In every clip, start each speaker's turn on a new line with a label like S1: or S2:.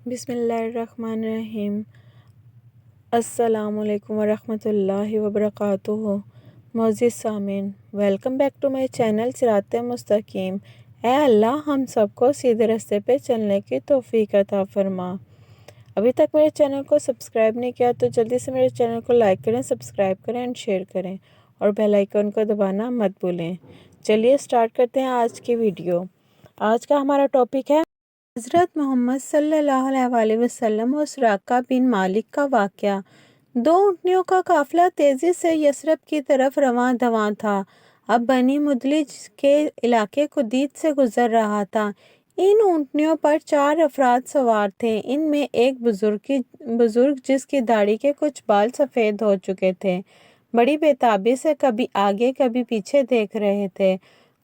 S1: بسم اللہ الرحمن الرحیم۔ السلام علیکم ورحمۃ اللہ وبرکاتہ۔ معزز سامعین، welcome back to my channel صراط مستقیم۔ اے اللہ ہم سب کو سیدھے راستے پہ چلنے کی توفیق عطا فرما۔ ابھی تک میرے چینل کو سبسکرائب نہیں کیا تو جلدی سے میرے چینل کو لائک کریں، سبسکرائب کریں اور شیئر کریں، اور بیل آئیکن کو دبانا مت بھولیں۔ چلیے سٹارٹ کرتے ہیں آج کی ویڈیو۔ آج کا ہمارا ٹاپک ہے حضرت محمد صلی اللہ علیہ وآلہ وسلم اور سراقہ بن مالک کا واقعہ۔ دو اونٹنیوں کا قافلہ تیزی سے یثرب کی طرف رواں دواں تھا۔ اب بنی مدلج کے علاقے قدید سے گزر رہا تھا۔ ان اونٹنیوں پر 4 افراد سوار تھے۔ ان میں ایک بزرگ جس کی داڑھی کے کچھ بال سفید ہو چکے تھے، بڑی بےتابی سے کبھی آگے کبھی پیچھے دیکھ رہے تھے،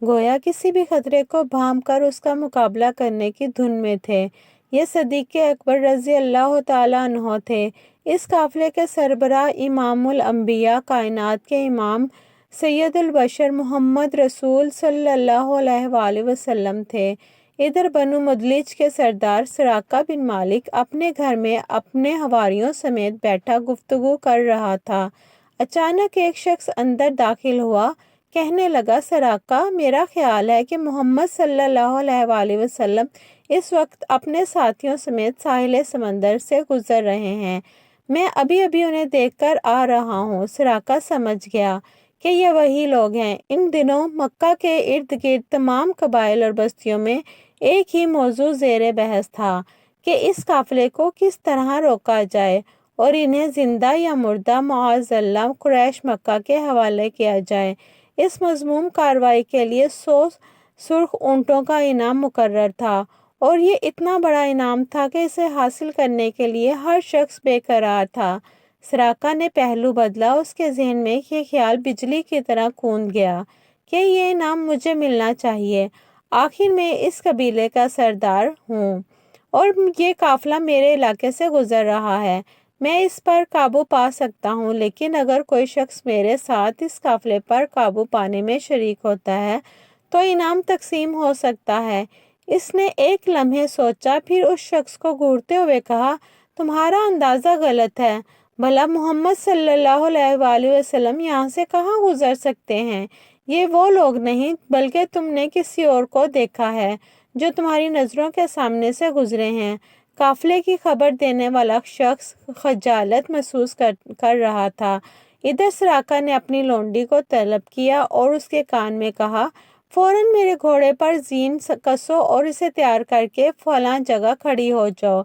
S1: گویا کسی بھی خطرے کو بھانپ کر اس کا مقابلہ کرنے کی دھن میں تھے۔ یہ صدیق اکبر رضی اللہ تعالیٰ عنہ تھے۔ اس قافلے کے سربراہ امام الانبیاء، کائنات کے امام، سید البشر محمد رسول صلی اللہ علیہ وآلہ وسلم تھے۔ ادھر بنو مدلج کے سردار سراقہ بن مالک اپنے گھر میں اپنے حواریوں سمیت بیٹھا گفتگو کر رہا تھا۔ اچانک ایک شخص اندر داخل ہوا، کہنے لگا، سراقہ، میرا خیال ہے کہ محمد صلی اللہ علیہ وآلہ وسلم اس وقت اپنے ساتھیوں سمیت ساحل سمندر سے گزر رہے ہیں۔ میں ابھی انہیں دیکھ کر آ رہا ہوں۔ سراقہ سمجھ گیا کہ یہ وہی لوگ ہیں۔ ان دنوں مکہ کے ارد گرد تمام قبائل اور بستیوں میں ایک ہی موضوع زیر بحث تھا کہ اس قافلے کو کس طرح روکا جائے اور انہیں زندہ یا مردہ معاذ اللہ قریش مکہ کے حوالے کیا جائے۔ اس مذموم کارروائی کے لیے 100 سرخ اونٹوں کا انعام مقرر تھا، اور یہ اتنا بڑا انعام تھا کہ اسے حاصل کرنے کے لیے ہر شخص بے قرار تھا۔ سراقہ نے پہلو بدلا۔ اس کے ذہن میں یہ خیال بجلی کی طرح کوند گیا کہ یہ انعام مجھے ملنا چاہیے۔ آخر میں اس قبیلے کا سردار ہوں اور یہ قافلہ میرے علاقے سے گزر رہا ہے، میں اس پر قابو پا سکتا ہوں، لیکن اگر کوئی شخص میرے ساتھ اس قافلے پر قابو پانے میں شریک ہوتا ہے تو انعام تقسیم ہو سکتا ہے۔ اس نے ایک لمحے سوچا، پھر اس شخص کو گھورتے ہوئے کہا، تمہارا اندازہ غلط ہے۔ بھلا محمد صلی اللہ علیہ وآلہ وسلم یہاں سے کہاں گزر سکتے ہیں؟ یہ وہ لوگ نہیں، بلکہ تم نے کسی اور کو دیکھا ہے جو تمہاری نظروں کے سامنے سے گزرے ہیں۔ قافلے کی خبر دینے والا شخص خجالت محسوس کر رہا تھا۔ ادھر سراقہ نے اپنی لونڈی کو طلب کیا اور اس کے کان میں کہا، فوراً میرے گھوڑے پر زین کسو اور اسے تیار کر کے فلاں جگہ کھڑی ہو جاؤ۔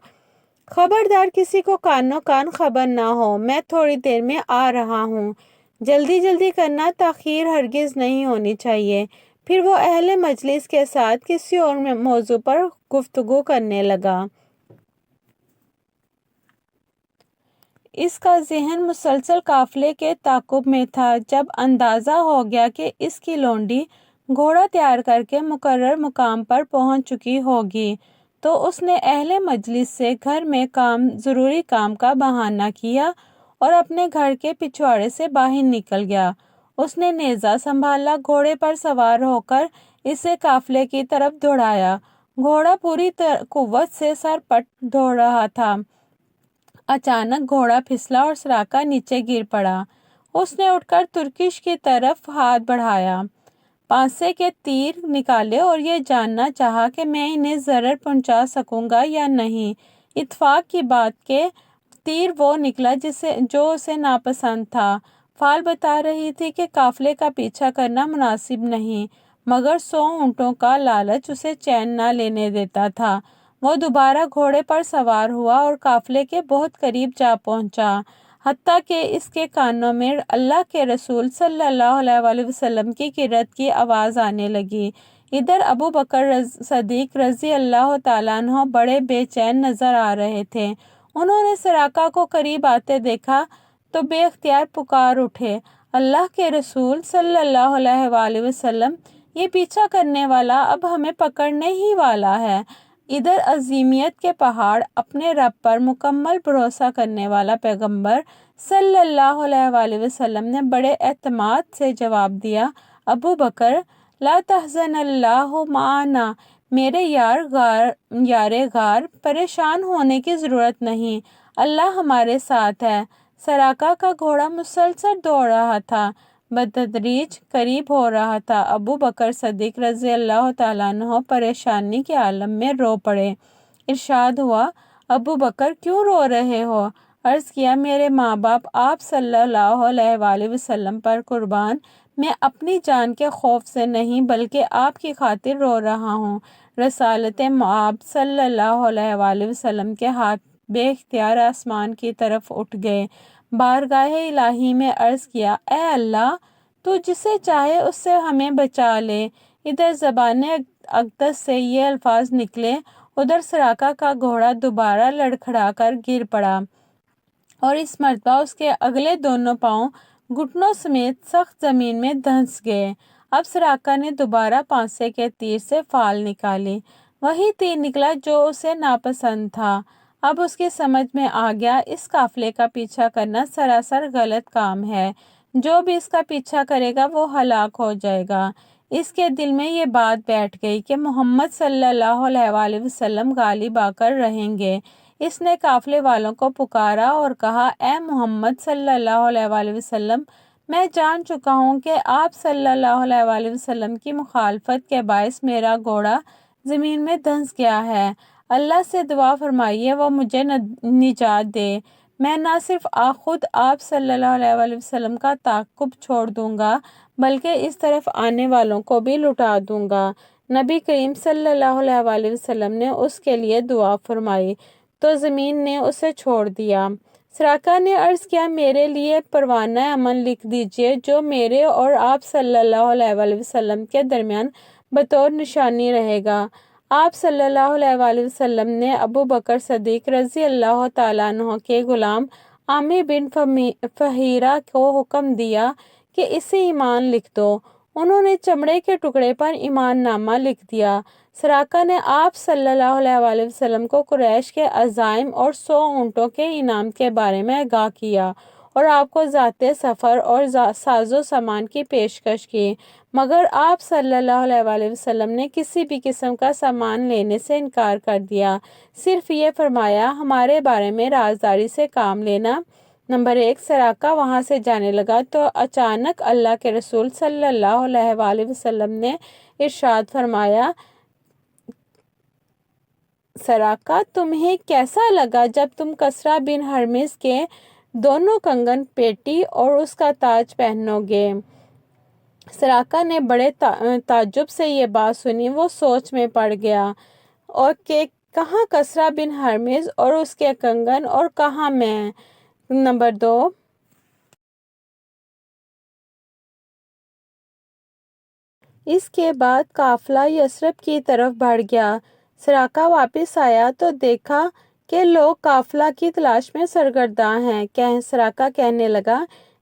S1: خبردار کسی کو کانوں کان خبر نہ ہو، میں تھوڑی دیر میں آ رہا ہوں۔ جلدی کرنا، تاخیر ہرگز نہیں ہونی چاہیے۔ پھر وہ اہل مجلس کے ساتھ کسی اور موضوع پر گفتگو کرنے لگا۔ اس کا ذہن مسلسل قافلے کے تعاقب میں تھا۔ جب اندازہ ہو گیا کہ اس کی لونڈی گھوڑا تیار کر کے مقرر مقام پر پہنچ چکی ہوگی تو اس نے اہل مجلس سے گھر میں ضروری کام کا بہانہ کیا اور اپنے گھر کے پچھواڑے سے باہر نکل گیا۔ اس نے نیزہ سنبھالا، گھوڑے پر سوار ہو کر اسے قافلے کی طرف دوڑایا۔ گھوڑا پوری قوت سے سر پٹ دوڑ رہا تھا۔ اچانک گھوڑا پھسلا اور سراقہ نیچے گر پڑا۔ اس نے اٹھ کر ترکش کی طرف ہاتھ بڑھایا، پانسے کے تیر نکالے اور یہ جاننا چاہا کہ میں انہیں ضرر پہنچا سکوں گا یا نہیں۔ اتفاق کی بات کہ تیر وہ نکلا جو اسے ناپسند تھا۔ فال بتا رہی تھی کہ قافلے کا پیچھا کرنا مناسب نہیں، مگر 100 اونٹوں کا لالچ اسے چین نہ لینے دیتا تھا۔ وہ دوبارہ گھوڑے پر سوار ہوا اور قافلے کے بہت قریب جا پہنچا، حتیٰ کہ اس کے کانوں میں اللہ کے رسول صلی اللہ علیہ وآلہ وسلم کی قرأت کی آواز آنے لگی۔ ادھر ابو بکر صدیق رضی اللہ تعالیٰ عنہ بڑے بے چین نظر آ رہے تھے۔ انہوں نے سراقہ کو قریب آتے دیکھا تو بے اختیار پکار اٹھے، اللہ کے رسول صلی اللہ علیہ وآلہ وسلم، یہ پیچھا کرنے والا اب ہمیں پکڑنے ہی والا ہے۔ ادھر عظیمیت کے پہاڑ، اپنے رب پر مکمل بھروسہ کرنے والا پیغمبر صلی اللہ علیہ وآلہ وسلم نے بڑے اعتماد سے جواب دیا، ابو بکر، لا تحزن اللہ معنا، میرے یار غار پریشان ہونے کی ضرورت نہیں، اللہ ہمارے ساتھ ہے۔ سراقہ کا گھوڑا مسلسل دوڑ رہا تھا، بتدریج قریب ہو رہا تھا۔ ابو بکر صدیق رضی اللہ تعالیٰ عنہ پریشانی کے عالم میں رو پڑے۔ ارشاد ہوا، ابو بکر کیوں رو رہے ہو؟ عرض کیا، میرے ماں باپ آپ صلی اللہ علیہ وآلہ وسلم پر قربان، میں اپنی جان کے خوف سے نہیں بلکہ آپ کی خاطر رو رہا ہوں۔ رسالت مآب صلی اللہ علیہ وآلہ وسلم کے ہاتھ بے اختیار آسمان کی طرف اٹھ گئے۔ بارگاہ الہی میں عرض کیا، اے اللہ، تو جسے چاہے اس سے ہمیں بچا لے۔ ادھر زبان اقدس سے یہ الفاظ نکلے، ادھر سراقہ کا گھوڑا دوبارہ لڑکھڑا کر گر پڑا اور اس مرتبہ اس کے اگلے دونوں پاؤں گھٹنوں سمیت سخت زمین میں دھنس گئے۔ اب سراقہ نے دوبارہ پانسے کے تیر سے فال نکالی۔ وہی تیر نکلا جو اسے ناپسند تھا۔ اب اس کی سمجھ میں آ گیا، اس قافلے کا پیچھا کرنا سراسر غلط کام ہے، جو بھی اس کا پیچھا کرے گا وہ ہلاک ہو جائے گا۔ اس کے دل میں یہ بات بیٹھ گئی کہ محمد صلی اللہ علیہ وآلہ وسلم غالب آ کر رہیں گے۔ اس نے قافلے والوں کو پکارا اور کہا، اے محمد صلی اللہ علیہ وآلہ وسلم، میں جان چکا ہوں کہ آپ صلی اللہ علیہ وآلہ وسلم کی مخالفت کے باعث میرا گھوڑا زمین میں دھنس گیا ہے۔ اللہ سے دعا فرمائیے وہ مجھے نجات دے۔ میں نہ صرف خود آپ صلی اللہ علیہ وآلہ وسلم کا تعاقب چھوڑ دوں گا بلکہ اس طرف آنے والوں کو بھی لٹا دوں گا۔ نبی کریم صلی اللہ علیہ وآلہ وسلم نے اس کے لیے دعا فرمائی تو زمین نے اسے چھوڑ دیا۔ سراقہ نے عرض کیا، میرے لیے پروانہ امن لکھ دیجئے جو میرے اور آپ صلی اللہ علیہ وآلہ وسلم کے درمیان بطور نشانی رہے گا۔ آپ صلی اللہ علیہ وآلہ وسلم نے ابو بکر صدیق رضی اللہ تعالیٰ عنہ کے غلام عامر بن فہیرہ کو حکم دیا کہ اسے ایمان لکھ دو۔ انہوں نے چمڑے کے ٹکڑے پر ایمان نامہ لکھ دیا۔ سراقہ نے آپ صلی اللہ علیہ وآلہ وسلم کو قریش کے عزائم اور 100 اونٹوں کے انعام کے بارے میں آگاہ کیا اور آپ کو ذات سفر اور ساز و سامان کی پیشکش کی، مگر آپ صلی اللہ علیہ وآلہ وسلم نے کسی بھی قسم کا سامان لینے سے انکار کر دیا، صرف یہ فرمایا، ہمارے بارے میں رازداری سے کام لینا۔ نمبر 1، سراقہ وہاں سے جانے لگا تو اچانک اللہ کے رسول صلی اللہ علیہ وآلہ وسلم نے ارشاد فرمایا، سراقہ، تمہیں کیسا لگا جب تم کسریٰ بن ہرمز کے دونوں کنگن پیٹی اور اس کا تاج پہنو گے؟ سراقہ نے بڑے تعجب سے یہ بات سنی۔ وہ سوچ میں پڑ گیا اور کہ کہاں کسریٰ بن ہرمز اور اس کے کنگن اور کہاں میں؟ نمبر 2، اس کے بعد قافلہ یثرب کی طرف بڑھ گیا۔ سراقہ واپس آیا تو دیکھا کہ لوگ قافلہ کی تلاش میں سرگرداں ہیں۔ سراقہ کہنے لگا،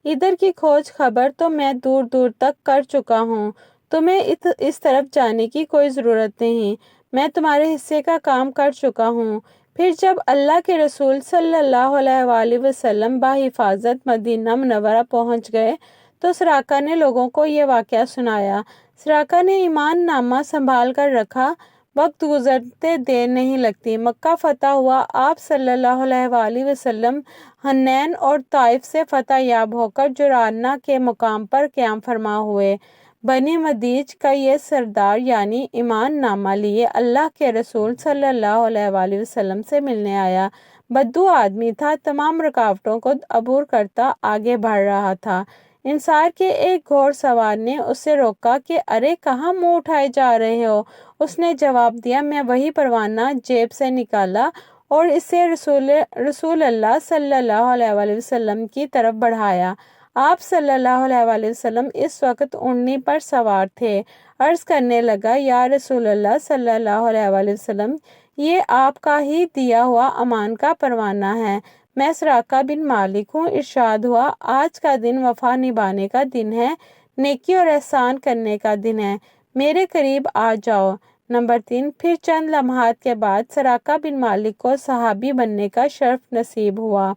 S1: ادھر کی کھوج خبر تو میں دور دور تک کر چکا ہوں، تمہیں اس طرف جانے کی کوئی ضرورت نہیں، میں تمہارے حصے کا کام کر چکا ہوں۔ پھر جب اللہ کے رسول صلی اللہ علیہ وآلہ وسلم بحفاظت مدینہ منورہ پہنچ گئے تو سراقہ نے لوگوں کو یہ واقعہ سنایا۔ سراقہ نے ایمان نامہ سنبھال کر رکھا۔ وقت گزرتے دیر نہیں لگتی، مکہ فتح ہوا۔ آپ صلی اللہ علیہ وآلہ وسلم حنین اور طائف سے فتح یاب ہو کر جرانہ کے مقام پر قیام فرما ہوئے۔ بنی مدیج کا یہ سردار یعنی ایمان نامہ لیے اللہ کے رسول صلی اللہ علیہ وآلہ وسلم سے ملنے آیا۔ بدو آدمی تھا، تمام رکاوٹوں کو عبور کرتا آگے بڑھ رہا تھا۔ انصار کے ایک گھوڑ سوار نے اسے روکا کہ ارے کہاں منہ اٹھائے جا رہے ہو؟ اس نے جواب دیا، میں وہی پروانہ جیب سے نکالا اور اسے رسول اللہ صلی اللہ علیہ وآلہ وسلم کی طرف بڑھایا۔ آپ صلی اللہ علیہ وآلہ وسلم اس وقت اونٹنی پر سوار تھے۔ عرض کرنے لگا، یا رسول اللہ صلی اللہ علیہ وآلہ وسلم، یہ آپ کا ہی دیا ہوا امان کا پروانہ ہے، میں سراقہ بن مالک ہوں۔ ارشاد ہوا، آج کا دن وفا نبھانے کا دن ہے، نیکی اور احسان کرنے کا دن ہے، میرے قریب آ جاؤ۔ نمبر 3، پھر چند لمحات کے بعد سراقہ بن مالک کو صحابی بننے کا شرف نصیب ہوا۔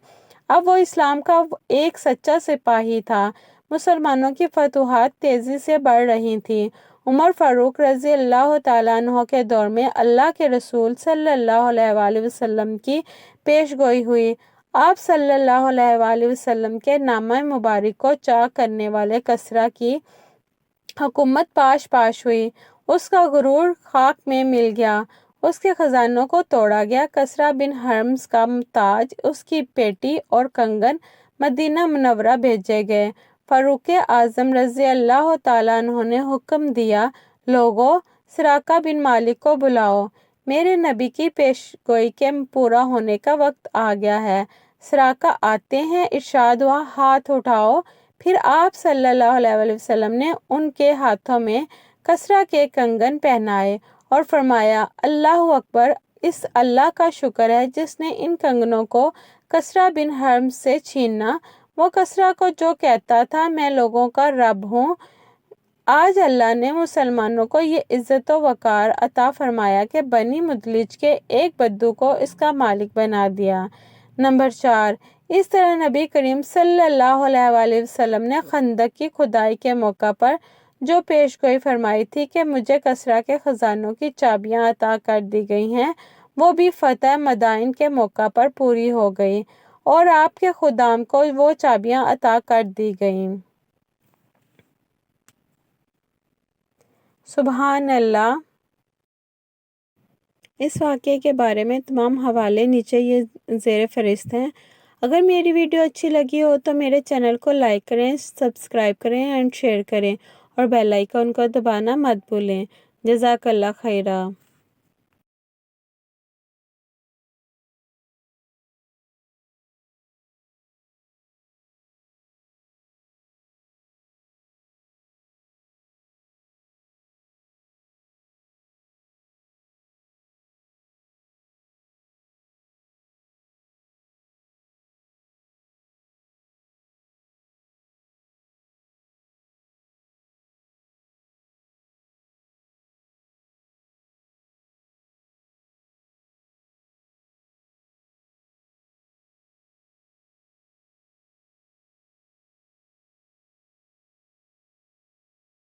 S1: اب وہ اسلام کا ایک سچا سپاہی تھا۔ مسلمانوں کی فتوحات تیزی سے بڑھ رہی تھیں۔ عمر فاروق رضی اللہ تعالیٰ عنہ کے دور میں اللہ کے رسول صلی اللہ علیہ وآلہ وسلم کی پیش گوئی ہوئی۔ آپ صلی اللہ علیہ وآلہ وسلم کے نامہ مبارک کو چاک کرنے والے کسریٰ کی حکومت پاش ہوئی۔ اس کا غرور خاک میں مل گیا، اس کے خزانوں کو توڑا گیا۔ کسریٰ بن ہرمز کا تاج، اس کی پیٹی اور کنگن مدینہ منورہ بھیجے گئے۔ فاروق اعظم رضی اللہ تعالیٰ عنہ نے حکم دیا، لوگو، سراقہ بن مالک کو بلاؤ، میرے نبی کی پیش گوئی کے پورا ہونے کا وقت آ گیا ہے۔ سراقہ آتے ہیں، ارشاد ہوا، ہاتھ اٹھاؤ۔ پھر آپ صلی اللہ علیہ وآلہ وسلم نے ان کے ہاتھوں میں کسریٰ کے کنگن پہنائے اور فرمایا، اللہ اکبر، اس اللہ کا شکر ہے جس نے ان کنگنوں کو کسریٰ بن ہرمز سے چھینا۔ وہ کسریٰ کو جو کہتا تھا میں لوگوں کا رب ہوں، آج اللہ نے مسلمانوں کو یہ عزت و وقار عطا فرمایا کہ بنی مدلج کے ایک بدو کو اس کا مالک بنا دیا۔ نمبر 4، اس طرح نبی کریم صلی اللہ علیہ وآلہ وسلم نے خندق کی کھدائی کے موقع پر جو پیش گوئی فرمائی تھی کہ مجھے کسریٰ کے خزانوں کی چابیاں عطا کر دی گئی ہیں، وہ بھی فتح مدائن کے موقع پر پوری ہو گئی اور آپ کے خدام کو وہ چابیاں عطا کر دی گئیں۔ سبحان اللہ۔ اس واقعے کے بارے میں تمام حوالے نیچے یہ زیر فہرست ہیں۔ اگر میری ویڈیو اچھی لگی ہو تو میرے چینل کو لائک کریں، سبسکرائب کریں اینڈ شیئر کریں اور بیل آئیکن کو دبانا مت بھولیں۔ جزاک اللہ خیرہ۔